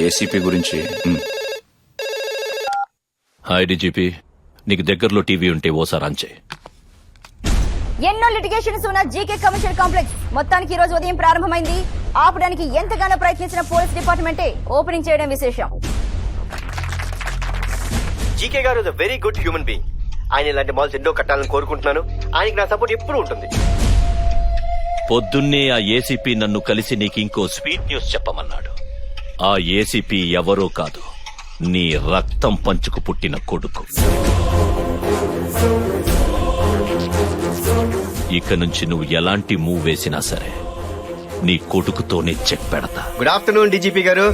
ACP గురించి. Hi DGP, నీకు దగ్గరలో టీవీ ఉంటే ఓసారి ఆన్ చేయి. ఎన్నో లిటిగేషన్స్ ఉన్న జీకే కమర్షియల్ కాంప్లెక్స్ మొత్తానికి ఈ రోజు ఉదయం ప్రారంభమైంది. ఆపడానికి ఎంతగానో ప్రయత్నించిన పోలీస్ డిపార్ట్మెంటే ఓపెనింగ్ చేయడం విశేషం. జీకే గారు is a very good human being. ఆయన ఇలాంటి మాల్స్ ఎన్నో కట్టాలని కోరుకుంటున్నాను. ఆయనకి నా సపోర్ట్ ఎప్పుడూ ఉంటుంది. పొద్దున్నే ఆ ఏసీపీ నన్ను కలిసి నీకు ఇంకో స్వీట్ న్యూస్ చెప్పమన్నాడు. ఆ ఏసీపీ ఎవరో కాదు, నీ రక్తం పంచుకు పుట్టిన కొడుకు. ఇక నుంచి నువ్వు ఎలాంటి మూవ్ వేసినా సరే నీ కొడుకుతోనే చెక్ పెడతా. గుడ్ ఆఫ్టర్నూన్ డీజీపీ గారు.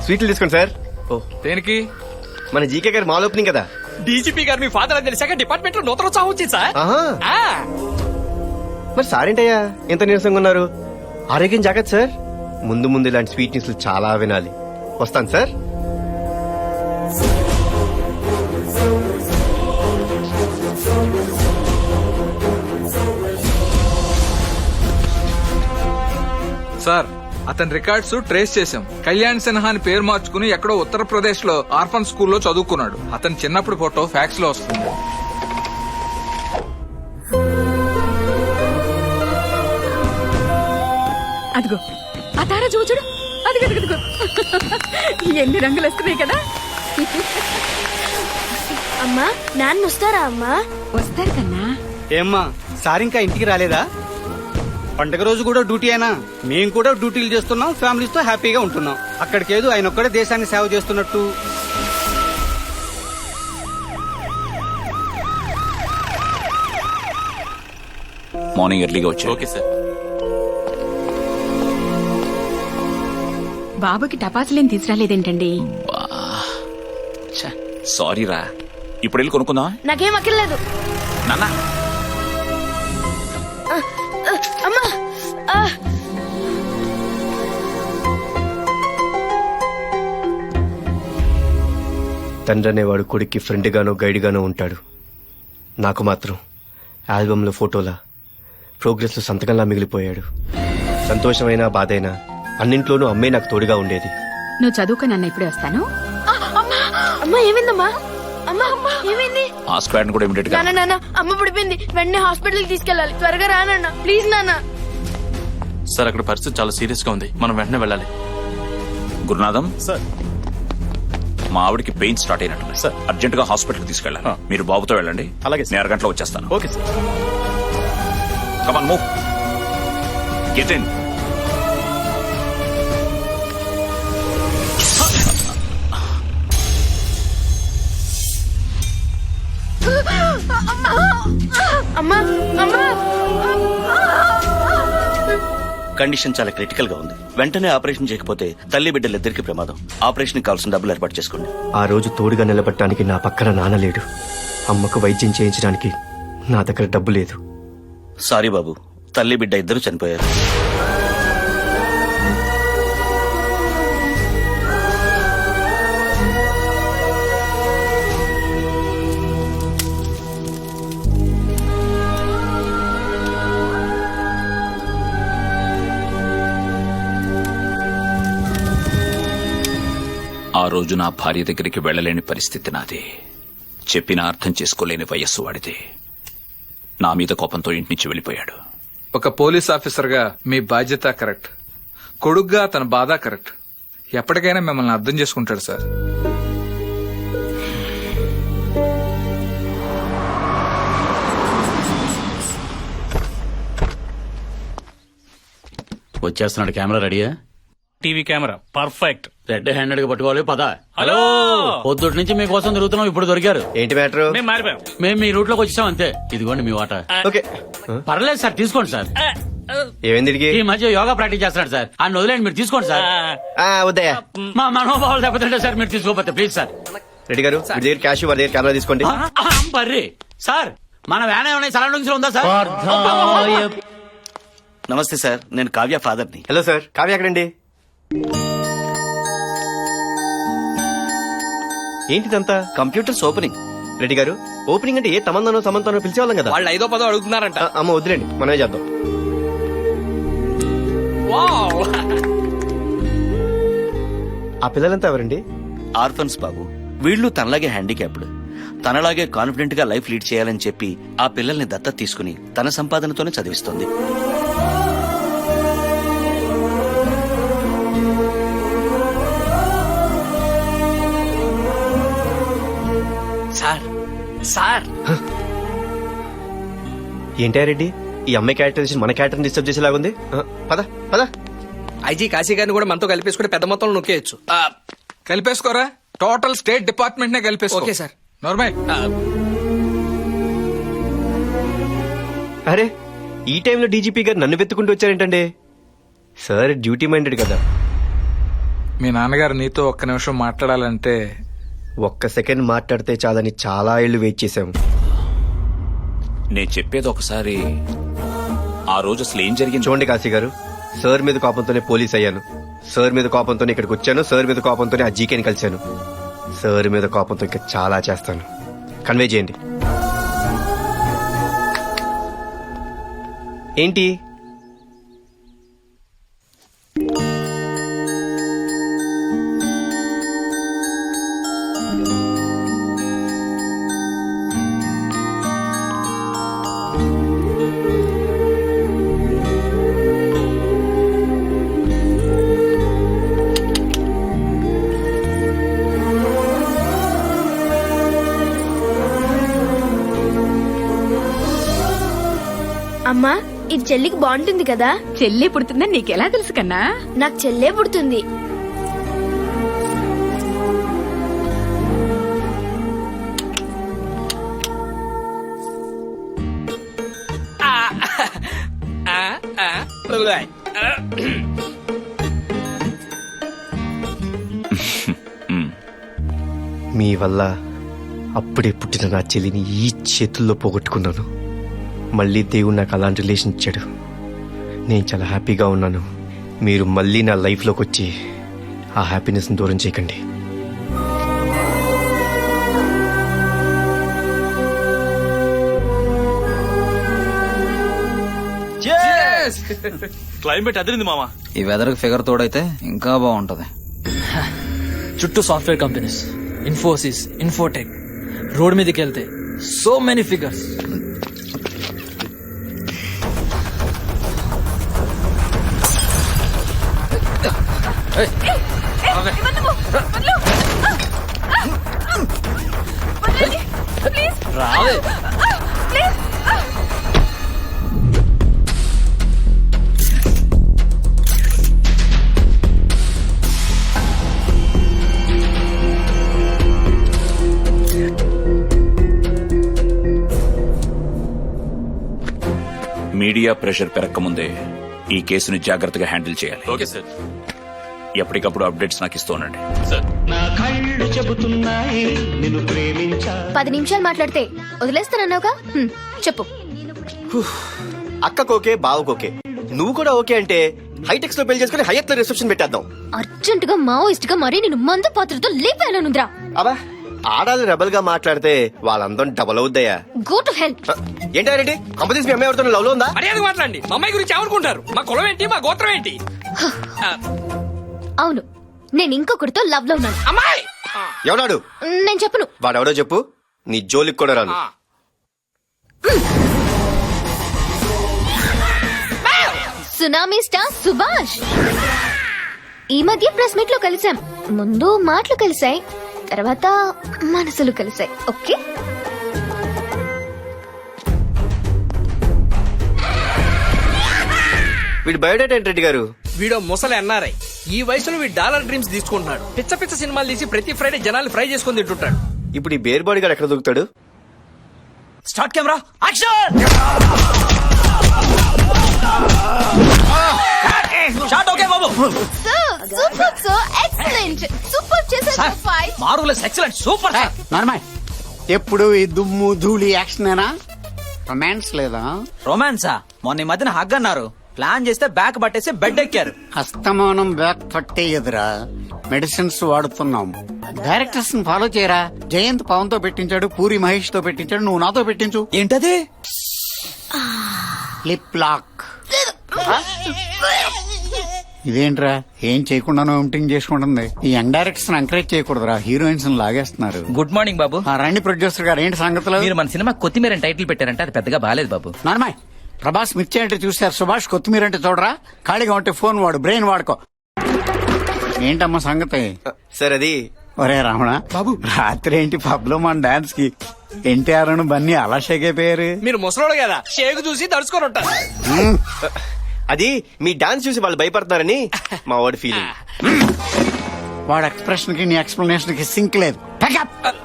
స్వీట్లు తీసుకోండి సార్. ఓ దేనికి? మన జీకే గారు మాల్ ఓపెనింగ్ కదా. డీజీపీ గారు మీ ఫాదర్ అని తెలిసాక డిపార్ట్మెంట్ లో నూతన ఉత్సాహం వచ్చింది సార్. మరి సార్ ఏంటయ్యా ఎంత నీరసంగా ఉన్నారు? ఆరోగ్యం జాగ్రత్త సార్. ముందు ముందు ఇలాంటి స్వీట్ న్యూస్లు చాలా వినాలి. వస్తాను సార్. సార్ అతని రికార్డ్స్ ట్రేస్ చేశాం. కళ్యాణ్ సిన్హా అని పేరు మార్చుకుని ఎక్కడో ఉత్తరప్రదేశ్ లో ఆర్ఫన్ స్కూల్లో చదువుకున్నాడు. అతని చిన్నప్పుడు ఫోటో ఫ్యాక్స్ లో వస్తుంది. అదిగో ఆ తార చూచుడు, అదిగదిగో ఎన్ని రంగులు వస్తున్నాయి కదా. అమ్మా నాన్న వస్తారా? అమ్మా వస్తారు కన్నా. ఏమ్మా సార్ ఇంకా ఇంటికి రాలేదా? పండగ రోజు కూడా డ్యూటీ అయినా మేము కూడా డ్యూటీలు చేస్తున్నాం, ఫ్యామిలీస్ తో హ్యాపీగా ఉంటున్నాం. అక్కడికేదో ఆయన ఒక్కడే దేశాన్ని సేవ చేస్తున్నట్టు. మార్నింగ్ ఎర్లీగా వచ్చి. Okay sir. బాబుకి టపాసులేం తీసుకురాలేదేంటండి? సారీ రా, ఇప్పుడు వెళ్ళి కొనుక్కుందా. నాకేం అక్కర్లేదు. నాన్న అమ్మా తండ్రి అనేవాడు కొడుక్కి ఫ్రెండ్ గానో గైడ్ గానో ఉంటాడు. నాకు మాత్రం ఆల్బమ్ లో ఫోటోలా, ప్రోగ్రెస్ లో సంతకంలా మిగిలిపోయాడు. సంతోషమైనా బాధైనా అన్నింట్లోనూ అమ్మే నాకు తోడుగా ఉండేది. నువ్వు చదువుకో నాన్న, ఇప్పుడే వస్తాను. అమ్మా ఏమైందమ్మా? అమ్మా అమ్మా ఏమైంది? ఆ స్క్వాడ్ కూడా ఇమిడియట్ గా. నాన్న అమ్మ పడిపోయింది, వెంటనే హాస్పిటల్ కి తీసుకెళ్ళాలి. త్వరగా రా నాన్న, ప్లీజ్ నాన్న. సార్ అక్కడ పరిస్థితి చాలా సీరియస్ గా ఉంది, మనం వెంటనే వెళ్ళాలి. గురునాథం సార్, మా ఆవిడికి పెయిన్ స్టార్ట్ అయినట్టు సార్. అర్జెంట్ గా హాస్పిటల్ కి తీసుకెళ్ళాలి. మీరు బాబుతో వెళ్ళండి. అలాగే, నేను అరగంటలో వచ్చేస్తాను. Okay sir. Come on move, get in. అమ్మా అమ్మా కండిషన్ చాలా క్రిటికల్ గా ఉంది. వెంటనే ఆపరేషన్ చేయకపోతే తల్లి బిడ్డలిద్దరికి ప్రమాదం. ఆపరేషన్ కావాల్సిన డబ్బులు ఏర్పాటు చేసుకోండి. ఆ రోజు తోడుగా నిలబడటానికి నా పక్కన నాన్న లేడు. అమ్మకు వైద్యం చేయించడానికి నా దగ్గర డబ్బు లేదు. సారీ బాబు, తల్లి బిడ్డ ఇద్దరు చనిపోయారు. ఆ రోజు నా భార్య దగ్గరికి వెళ్లలేని పరిస్థితి నాది. చెప్పినా అర్థం చేసుకోలేని వయస్సు వాడిది. నా మీద కోపంతో ఇంటి నుంచి వెళ్లిపోయాడు. ఒక పోలీస్ ఆఫీసర్ గా మీ బాధ్యత కరెక్ట్, కొడుగ్గా తన బాధ కరెక్ట్. ఎప్పటికైనా మిమ్మల్ని అర్థం చేసుకుంటాడు సార్. వచ్చేస్తున్నాడు. కెమెరా రెడీయా? TV camera perfect. Red handed గా పట్టుకోవాలి. పద. హలో, పొద్దుటి నుంచి మీకోసం తిరుగుతున్నాం, ఇప్పుడు దొరికారు. ఏంటి మ్యాటర్? మేము మారిపోయాం. మేము మీ రూట్ లోకి వచ్చాం అంతే. ఇదిగోండి మీ వాటా. ఓకే, పర్లేదు సార్, తీసుకోండి సార్. ఏమైంది? ఈ మధ్య యోగా ప్రాక్టీస్ చేస్తున్నాడు సార్, ఆయన వదిలేండి, మీరు తీసుకోండి సార్. వద్దయ్యా, మా మనోభావాలు దెబ్బతింటే సార్, మీరు తీసుకోపోతే ప్లీజ్ సార్. రెడ్డి గారు, మీ దగ్గర క్యాష్, వారి దగ్గర కెమెరా తీసుకోండి. బర్రీ సార్, మన వ్యాన్ ఏమైనా సరౌండింగ్స్ లో ఉందా సార్? నమస్తే సార్, నేను కావ్య ఫాదర్ ని. హలో సార్, కావ్య ఎక్కడండి? ఏంటిదంతా? Computers opening. రెడ్డి గారు, ఓపెనింగ్ అంటే ఏ తమందనో సమంతనో పిలిచేవాళ్ళం కదా. వాళ్ళు 5వ 10వ అడుగుతున్నారంట. అమ్మ వదిలేండి, మనమే చేద్దాం. ఆ పిల్లలంతా ఎవరండి? ఆర్ఫన్స్ బాబు. వీళ్ళు తనలాగే హ్యాండిక్యాప్డ్. తనలాగే కాన్ఫిడెంట్ గా లైఫ్ లీడ్ చేయాలని చెప్పి ఆ పిల్లల్ని దత్తత తీసుకుని తన సంపాదనతోనే చదివిస్తుంది. సార్ సార్ ఏంటి రెడ్డి, ఈ అమ్మాయి క్యారెక్టరైజేషన్ మన క్యారెక్టర్ డిస్టర్బ్ చేసేలాగుంది. పద పద. ఐజీ కాశీ గారిని కూడా మనతో కలిపేసుకుంటే పెద్ద మొత్తంలో నొక్కేయచ్చు. కలిపేసుకోరా, టోటల్ స్టేట్ డిపార్ట్మెంట్ నే కలిపేసుకో. Okay sir. నార్మల్. అరే ఈ టైంలో డీజీపీ గారు నన్ను వెతుకుంటూ వచ్చారేంటండి? సార్ డ్యూటీ మైండెడ్ కదా. మీ నాన్నగారు నీతో ఒక్క నిమిషం మాట్లాడాలంటే ఒక్క సెకండ్ మాట్లాడితే చాలని చాలా ఏళ్లు వెయిట్ చేశాము. నేను చెప్పేది ఒకసారి, ఆ రోజు అసలు ఏం జరిగింది చూడండి కాశీ గారు, సార్ మీద కోపంతోనే పోలీస్ అయ్యాను, సార్ మీద కోపంతోనే ఇక్కడికి వచ్చాను, సార్ మీద కోపంతోనే ఆ జీకేని కలిశాను. సార్ మీద కోపంతో ఇంకా చాలా చేస్తాను. కన్వే చేయండి. ఏంటి అమ్మా, ఇది చెల్లికి బాగుంటుంది కదా? చెల్లి పుడుతుందని నీకెలా తెలుసు కన్నా? నాకు చెల్లే పుడుతుంది. మీ వల్ల అప్పుడే పుట్టిన నా చెల్లిని ఈ చేతుల్లో పోగొట్టుకున్నాను. మళ్ళీ దేవుడు నాకు అలాంటి రిలేషన్ ఇచ్చాడు. నేను చాలా హ్యాపీగా ఉన్నాను. మీరు మళ్ళీ నా లైఫ్లోకి వచ్చి ఆ హ్యాపీనెస్ని దూరం చేయకండి. క్లైమేట్ అదిరింది మామ. ఈ వెదర్ ఫిగర్ తోడైతే ఇంకా బాగుంటది. చుట్టూ software companies, Infosys, Infotech. Road మీదకి వెళ్తే సో మెనీ ఫిగర్స్. రావే. మీడియా ప్రెషర్ పెరగకముందే ఈ కేసుని జాగ్రత్తగా హ్యాండిల్ చేయాలి. Okay sir. ఎప్పటికప్పుడు అప్డేట్స్ నాకు ఇస్తూ ఉండండి. సార్ 10 నిమిషాలు మాట్లాడితే వదిలేస్తానన్నావుగా? చెప్పు. అక్కకోకే బావకోకే, నువ్వు కూడా ఓకే అంటే హైటెక్స్ లో పెళ్లి చేసుకుని హైయత్ లో రిసెప్షన్ పెట్టేద్దాం. అర్జెంట్ గా మావోయిస్ట్ గా మరీ నేను మందు పాత్రతో లేపానుంద్రా. అబ్బా, ఆడాలి రెబల్ గా మాట్లాడితే వాళ్ళందరం డబల్ అవుద్దయ్యా. Go to help. ఏంటారెడ్డి, కంపెనీస్ మీ అమ్మాయి ఎవరితో లవ్ లో ఉందా? మర్యాద మాట్లాడండి. మా అమ్మాయి గురించి ఏమనుకుంటారు? మా కులం ఏంటి, మా గోత్రం ఏంటి? అవును, నేను ఇంకొకరితో లవ్ లో ఉన్నాను. అమ్మాయి ఎవడాడు? నేను చెప్పను. వాడెవడో చెప్పు, నీ జోలికి కూడా రాను. Tsunami star Subhash. ఈ మధ్య ప్రెస్ మీట్ లో కలిసాం. ముందు మాటలు కలిసాయి, తర్వాత మనసులు కలిసాయి. ఓకే, వీడు బయోడేటా ఏంటి రెడ్డి గారు? వీడో ముసలి అన్నారై. ఈ వయసులో వీడు డాలర్ డ్రీమ్స్ తీసుకుంటున్నాడు. పిచ్చ పిచ్చ సినిమాలు తీసి ప్రతి ఫ్రైడే జనాలు ఫ్రై చేసుకుని తింటుంటాడు. ఇప్పుడు ఈ బేర్ బాడీ గారు ఎక్కడ దొరుకుతాడు? Start camera action. Shot okay బాబు. Super so excellent. సూపర్ చేశారు. Marvellous excellent super. నార్మల్. ఎప్పుడు ఈ దుమ్ము ధూళి యాక్షనేనా? రొమాన్స్ లేదా? రొమాన్సా? మొన్న ఈ మధ్యన హగ్ అన్నారు. ప్లాన్ చేస్తే బ్యాక్ పట్టేసి బెడ్ ఎక్కారు. అస్తమానం బ్యాక్ పట్టే ఎదురా మెడిసిన్స్ వాడుతున్నాం. డైరెక్టర్స్ ని ఫాలో చేయరా. జయంత్ పవన్ తో పెట్టించాడు, పూరి మహేష్ తో పెట్టించాడు, నువ్వు నాతో పెట్టించు. ఏంటది? Lip lock. ఇదేంట్రా ఏం చేయకుండానో ఎంటింగ్ చేసుకుంటుంది. ఈ యంగ్ డైరెక్టర్స్ ఎంకరేజ్ చేయకూడదురా, హీరోయిన్స్ లాగేస్తున్నారు. గుడ్ మార్నింగ్ బాబు. రండి ప్రొడ్యూసర్ గారు, ఏంటి సంగతులు? మీరు మన సినిమా కొత్తిమీర టైటిల్ పెట్టారంటే అది పెద్దగా బాలేదు బాబు. నానమ్మాయ్, ప్రభాస్ మిర్చి అంటే చూసారు, సుభాష్ కొత్తిమీర అంటే చూడరా. ఖాళీగా ఉంటే ఫోన్ వాడు, బ్రెయిన్ వాడుకో. ఏంటమ్మా సంగతి? సార్ అది ఒరే రమణ బాబు, రాత్రి ఏంటి పబ్ లో మన డాన్స్ కి ఎన్టీఆర్ అను బన్నీ అలా షేక్ అయిపోయారు. మీరు ముసలోడు కదా, షేక్ చూసి తడుచుకొని ఉంటారు. అది మీ డాన్స్ చూసి వాళ్ళు భయపడతారని మా వాడి ఫీలింగ్. వాడు ఎక్స్ప్రెషన్ కి నీ ఎక్స్ప్లెనేషన్ కి సింక్ లేదు.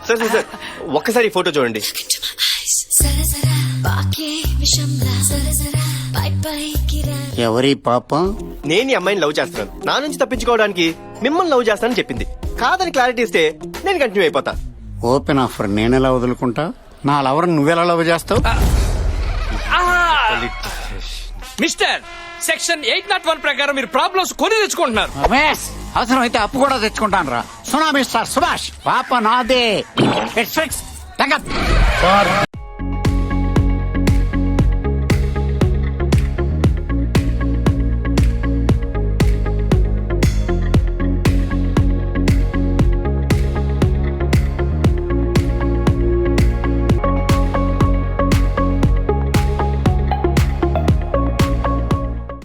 సార్ సార్ సార్ ఒక్కసారి ఈ ఫోటో చూడండి. ఎవరి పాపం? నేను ఈ అమ్మాయిని లవ్ చేస్తున్నాను, నా నుంచి తప్పించుకోవడానికి మిమ్మల్ని లవ్ చేస్తానని చెప్పింది. కాదని క్లారిటీ ఇస్తే నేను కంటిన్యూ అయిపోతా. ఓపెన్ ఆఫర్ నేనెలా వదులుకుంటా? నా లవర్ నువ్వెలా లవ్ చేస్తావు? మిస్టర్, సెక్షన్ 801 ప్రకారం మీరు ప్రాబ్లమ్స్ కొని తెచ్చుకుంటున్నారు. రమేష్, అవసరం అయితే అప్పు కూడా తెచ్చుకుంటాను రా. సునామీ స్టార్ సుభాష్, పాప నాదే. It's fix.